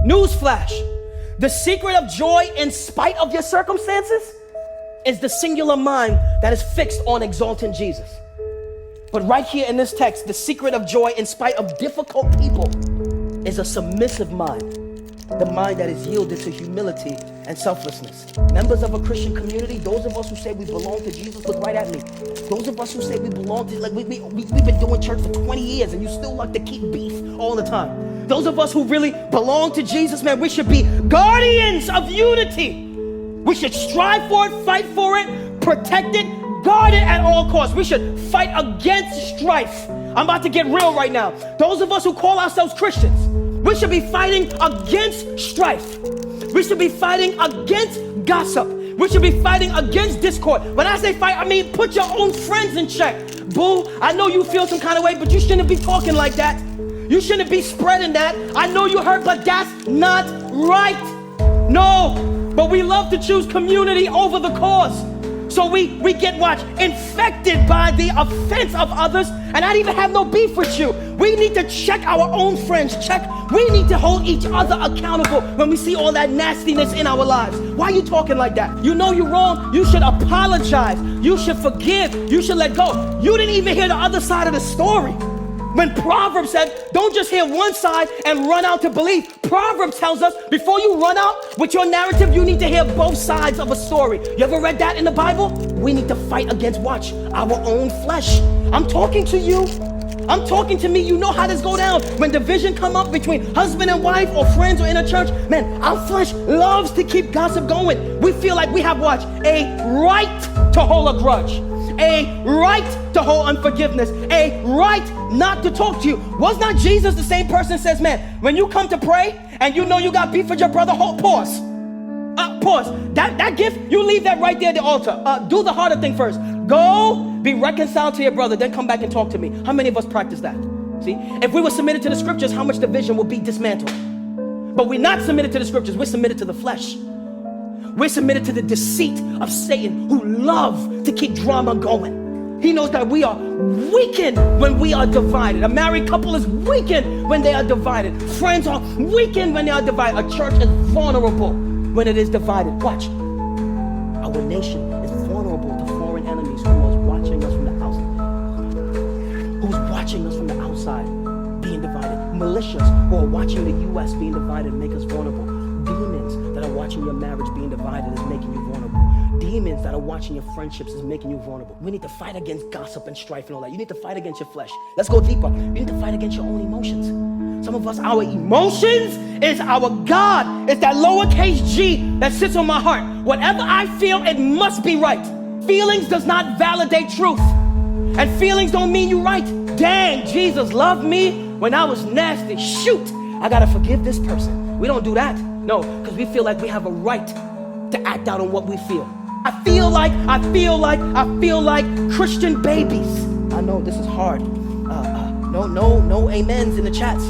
Newsflash, the secret of joy in spite of your circumstances is the singular mind that is fixed on exalting Jesus. But right here in this text, the secret of joy in spite of difficult people is a submissive mind, the mind that is yielded to humility and selflessness. Members of a Christian community, those of us who say we belong to Jesus, look right at me. Those of us who say we belong to, like we've been doing church for 20 years and you still like to keep beef all the time. Those of us who really belong to Jesus, man, we should be guardians of unity. We should strive for it, fight for it, protect it, guard it at all costs. We should fight against strife. I'm about to get real right now. Those of us who call ourselves Christians, we should be fighting against strife. We should be fighting against gossip. We should be fighting against discord. When I say fight, I mean put your own friends in check. Boo, I know you feel some kind of way, but you shouldn't be talking like that. You shouldn't be spreading that. I know you hurt, but that's not right. No, but we love to choose community over the cause. So we get infected by the offense of others and not even have no beef with you. We need to check our own friends, we need to hold each other accountable when we see all that nastiness in our lives. Why are you talking like that? You know you're wrong, you should apologize, you should forgive, you should let go. You didn't even hear the other side of the story. When Proverbs said, don't just hear one side and run out to believe. Proverbs tells us, before you run out with your narrative, you need to hear both sides of a story. You ever read that in the Bible? We need to fight against, our own flesh. I'm talking to you. I'm talking to me. You know how this go down. When division come up between husband and wife or friends or in a church, man, our flesh loves to keep gossip going. We feel like we have a right to hold a grudge. A right to hold unforgiveness, a right not to talk to you. Was not Jesus the same person says, man, when you come to pray and you know you got beef with your brother, pause. That gift, you leave that right there at the altar. Do the harder thing first. Go be reconciled to your brother, then come back and talk to me. How many of us practice that? See, if we were submitted to the scriptures, how much division would be dismantled? But we're not submitted to the scriptures, we're submitted to the flesh. We're submitted to the deceit of Satan, who loves to keep drama going. He knows that we are weakened when we are divided. A married couple is weakened when they are divided. Friends are weakened when they are divided. A church is vulnerable when it is divided. Watch. Our nation is vulnerable to foreign enemies who are watching us from the outside. Who's watching us from the outside being divided. Militias who are watching the U.S. being divided make us vulnerable. Demons that are watching your marriage being divided is making you vulnerable. Demons that are watching your friendships is making you vulnerable. We need to fight against gossip and strife and all that. You need to fight against your flesh. Let's go deeper. You need to fight against your own emotions. Some of us, our emotions is our God. It's that lowercase g that sits on my heart. Whatever I feel, it must be right. Feelings does not validate truth. And feelings don't mean you're right. Dang, Jesus loved me when I was nasty. Shoot, I gotta forgive this person. We don't do that. No, because we feel like we have a right to act out on what we feel. I feel like Christian babies. I know this is hard. No amens in the chats.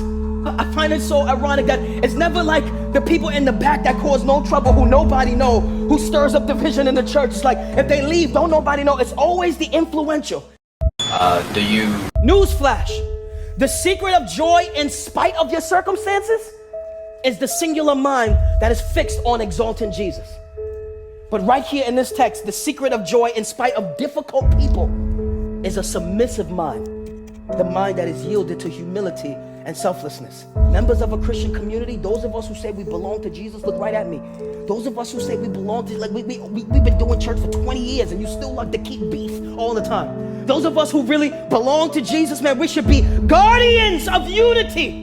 I find it so ironic that it's never like the people in the back that cause no trouble, who nobody know, who stirs up division in the church. It's like if they leave, don't nobody know. It's always the influential. Newsflash, the secret of joy in spite of your circumstances is the singular mind that is fixed on exalting Jesus. But right here in this text, the secret of joy in spite of difficult people is a submissive mind, the mind that is yielded to humility and selflessness. Members of a Christian community, those of us who say we belong to Jesus, look right at me. Those of us who say we belong to, we've been doing church for 20 years and you still like to keep beef all the time. Those of us who really belong to Jesus, man, we should be guardians of unity.